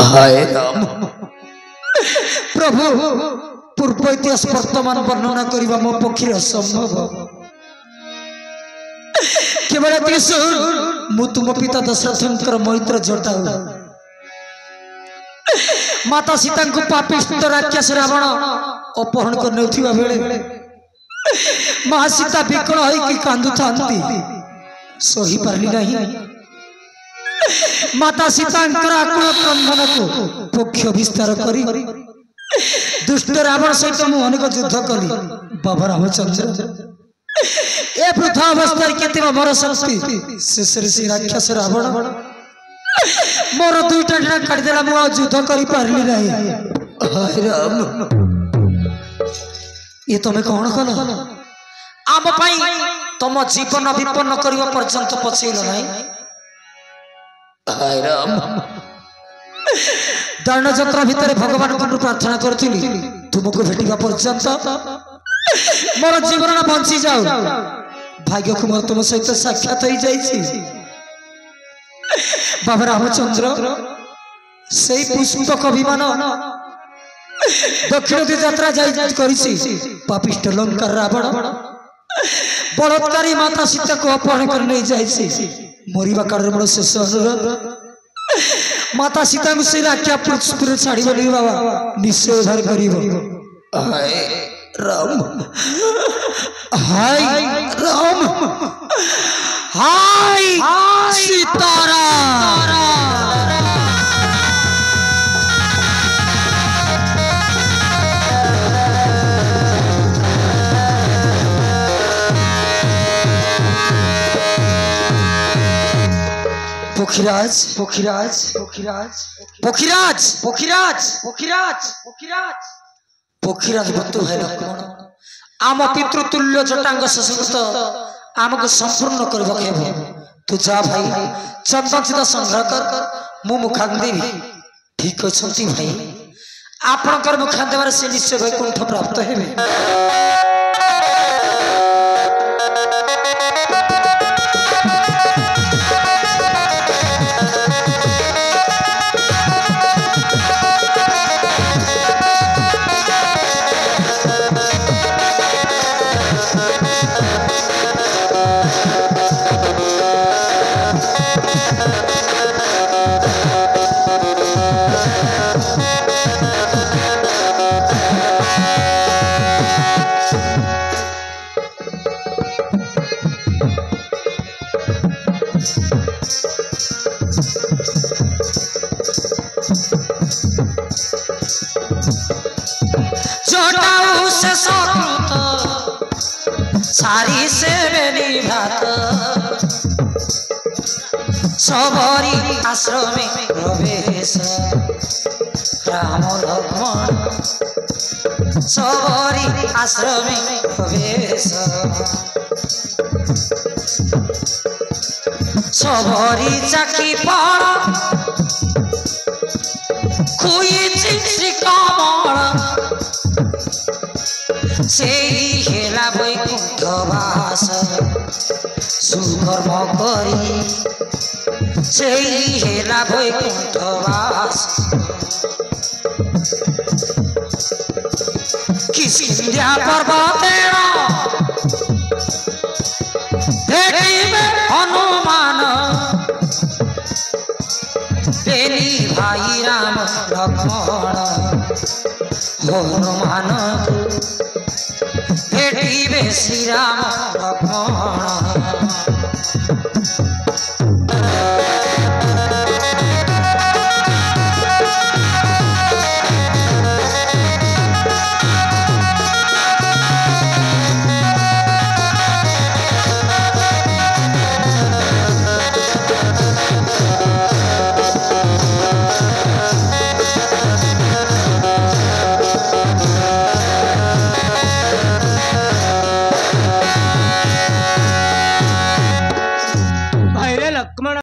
हाय राम प्रभु पूर्व इतिहास वर्तमान वर्णना करने मो पक्षी असंभव केवल मु तुम पिता दशरथंकर मैत्र जटाऊ माता सीता को पापिष्ट राक्षस रावण अपहरण कर बेले महासीता विकल होई कांदु थांती सही पारली नहीं माता सीता आकुल क्रंदन को पक्ष विस्तार करी दुष्ट रावण सहित मु अनेक युद्ध कली बाबा रामचंद्र ए वृद्ध अवस्था केते मोर शक्ति शेष से राक्षस रावण मोर दुईटा डाँडा काटिदेला मु युद्ध कर पारली नहीं हाय राम ये तुम्हें कौन कल आम तुम जीवन विपन्न करने पर्यंत पछेल नहीं हाय राम दान यात्रा भितर भगवान को प्रार्थना करी तुमको भेटा पर्यंत मोर जीवन बंची जाऊ भाग्य को मोर तुम सहित साक्षात हो जाइए बाबा रामचंद्र से पुष्पक विमान दक्षिण दी यात्रा पापिष्ट लंका रावण बलात्कारी माता सीता को अपहरण कर नहीं जाए मरिबा कारण मोर शेष अनुरोध माता सीता को से आज्ञा पुष्प छाड़ी बोली बाबा निश्चय उद्धार कर हाय राम हाय राम हाय सीताराम पोखिराज पोखिराज पोखिराज पोखिराज पोखिराज पोखिराज पोखिराज पोखिराज मृत्यु है लक्ष्मण आम पितृतुल्य जटांग सशक्त आमको संपूर्ण कर तू जा भाई चंदन सीधा संग्रह कर मु मुखान देवी ठीक अच्छी भाई आपणकर मुखान देवार से निश्चय वैकुंठ प्राप्त हेबे सारी से बेली भात सबरी आश्रम प्रवेश राम लक्ष्मण सबरी आश्रम प्रवेश सबरी चाकी पड़ खुई श्री कमल से हेला वैकुंठ वास सुकर्म करी से हेला वैकुंठ वास किस्किंध्या पर्वतेण देखिबे हनुमान बेली भाई राम लक्ष्मण हनुमान भेटिबे श्री राम लक्ष्मण